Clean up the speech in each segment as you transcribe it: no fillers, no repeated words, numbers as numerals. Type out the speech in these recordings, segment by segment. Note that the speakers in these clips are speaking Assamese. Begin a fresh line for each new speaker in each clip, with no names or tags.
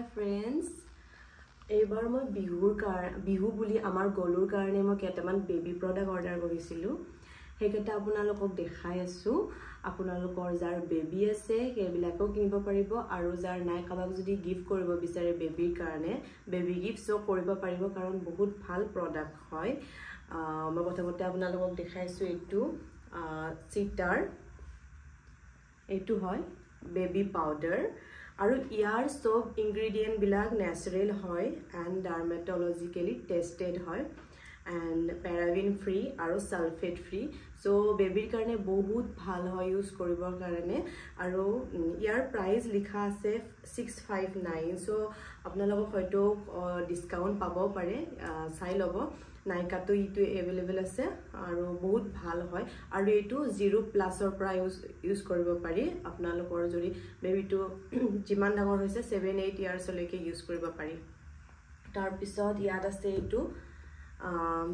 Hi friends, এইবাৰ মই বিহু বুলি আমাৰ গলুৰ কাৰণে মই কেটামান বেবি প্ৰডাক্ট অৰ্ডাৰ কৰিছিলো হেকেটা আপোনালোকক দেখাই আছো আপোনালোকৰ যাৰ বেবি আছে হেবিলাকও কিনিব পাৰিব আৰু যাৰ নাই কাবাক যদি গিফট কৰিব বিচাৰে বেবিৰ কাৰণে বেবি গিফটও কৰিব পাৰিব কাৰণ বহুত ভাল প্ৰডাক্ট হয় মই প্ৰথমতে আপোনালোকক দেখাইছো এটো চিটাৰ এটো হয় বেবি পাউডাৰ আৰু ইয়াৰ সব ইনগ্ৰেডিয়েন্ট বিলাক ন্যাচাৰেল হয় এন্ড ডাৰ্মাটোলজিক্যালি টেস্টেড হয় এন্ড প্যাৰাবিন ফ্ৰী আৰু সালফেট ফ্ৰী সো বেবিৰ কাৰণে বহুত ভাল হয় ইউজ কৰিবৰ কাৰণে আৰু ইয়াৰ প্ৰাইস লিখা আছে 659 সো আপোনালোকক হয়তো ডিসকাউন্ট পাব পাৰে চাই লব নাইকাটো ইটো अवेलेबल আছে আৰু বহুত ভাল হয় আৰু এটো 0+ পৰা ইউজ কৰিব পাৰি আপোনালোকৰ যদি বেবিটো যিমান ডাঙৰ হৈছে 7-8 ইয়াৰ্স লৈকে ইউজ কৰিব পাৰি তাৰ পিছত ইয়াত আছে এটো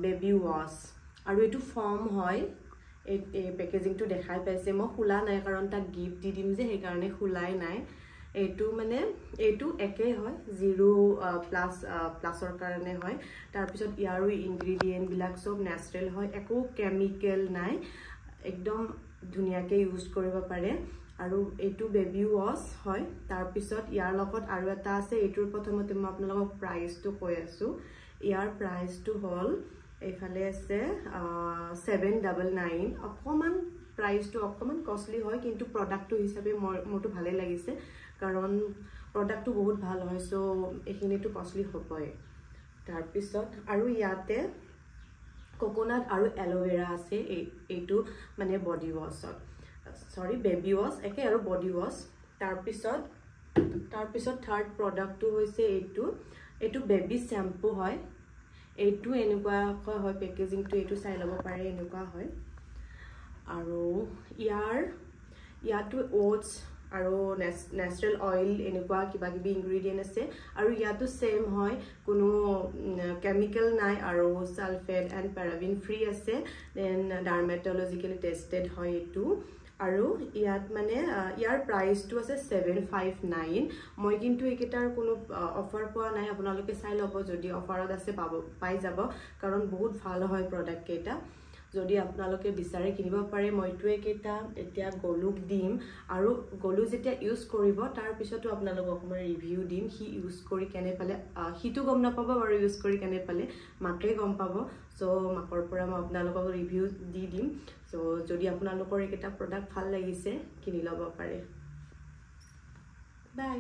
বেবি ওয়াশ আৰু এটো ফৰ্ম হয় এই পেকেজিংটো দেখাই পাইছে মই খুলা নাই কাৰণ তা গিফট দি দিম যে সেই কাৰণে খুলাই নাই এটো মানে এটো একে হয় 0++ৰ কাৰণে হয় তাৰ পিছত ইয়াৰো ইনগ্ৰেডিয়েন্ট বিলাক সব ন্যাচাৰেল হয় একো কেমিক্যাল নাই একদম ধুনিয়াকে ইউজ কৰিব পাৰে আৰু এটো বেবি ওয়াশ হয় তাৰ পিছত ইয়াৰ লগত আৰু এটা আছে এটোৰ প্ৰথমতে মই আপোনালোকক প্ৰাইসটো কৈ আছো ইয়াৰ প্ৰাইসটো হল এফালে আছে 799 অকমান প্ৰাইসটো অকমান কষ্টলি হয় কিন্তু প্ৰডাক্টটো হিচাপে মোৰটো ভালে লাগিছে কাৰণ প্ৰডাক্টটো বহুত ভাল হয় সো এখিনিটো কষ্টলি হবই তাৰ পিছত আৰু ইয়াতে কোকোনাট আৰু এলোভেৰা আছে এইটো মানে বডি ওয়াশত সৰি বেবি ওয়াশ একে আৰু বডি ওয়াশ তাৰ পিছত থাৰ্ড প্ৰডাক্টটো হৈছে এইটো বেবি শ্যাম্পু হয় এইটো এনেকুৱা হয় পেকেজিংটো এইটো চাই লব পাৰে এনেকুৱা হয় আৰু ইয়াতো ওটস আৰু ন্যাচাৰেল অয়েল এনেকুৱা কিবা কিবি ইনগ্ৰেডিয়েন্ট আছে আৰু ইয়াতো সেম হয় কোনো কেমিক্যাল নাই আৰু সালফেট এন্ড প্যাৰাবিন ফ্ৰী আছে দেন ডাৰ্মাটোলজিক্যালি টেস্টেড হয় এটো আৰু ইয়াত মানে ইয়াৰ প্ৰাইসটো আছে 759 মই কিন্তু একেটাৰ কোনো অফাৰ পোৱা নাই আপোনালোকে চাই লব যদি অফাৰত আছে পাই যাব কাৰণ বহুত ভাল হয় প্ৰডাক্ট কেটা যদি আপোনালোকে বিচাৰে কিনিব পাৰে মইটো একেটা এতিয়া গলুক দিম আৰু গলু যেতিয়া ইউজ কৰিব তাৰ পিছতো আপোনালোকক মই ৰিভিউ দিম হি ইউজ কৰি কেনে পালে হিটো গম নাপাব আৰু ইউজ কৰি কেনে পালে মাকে গম পাব সো মাকৰ পৰা মই আপোনালোকক ৰিভিউ দি দিম সো যদি আপোনালোকৰ একেটা প্ৰডাক্ট ভাল লাগিছে কিনি লব পাৰে বাই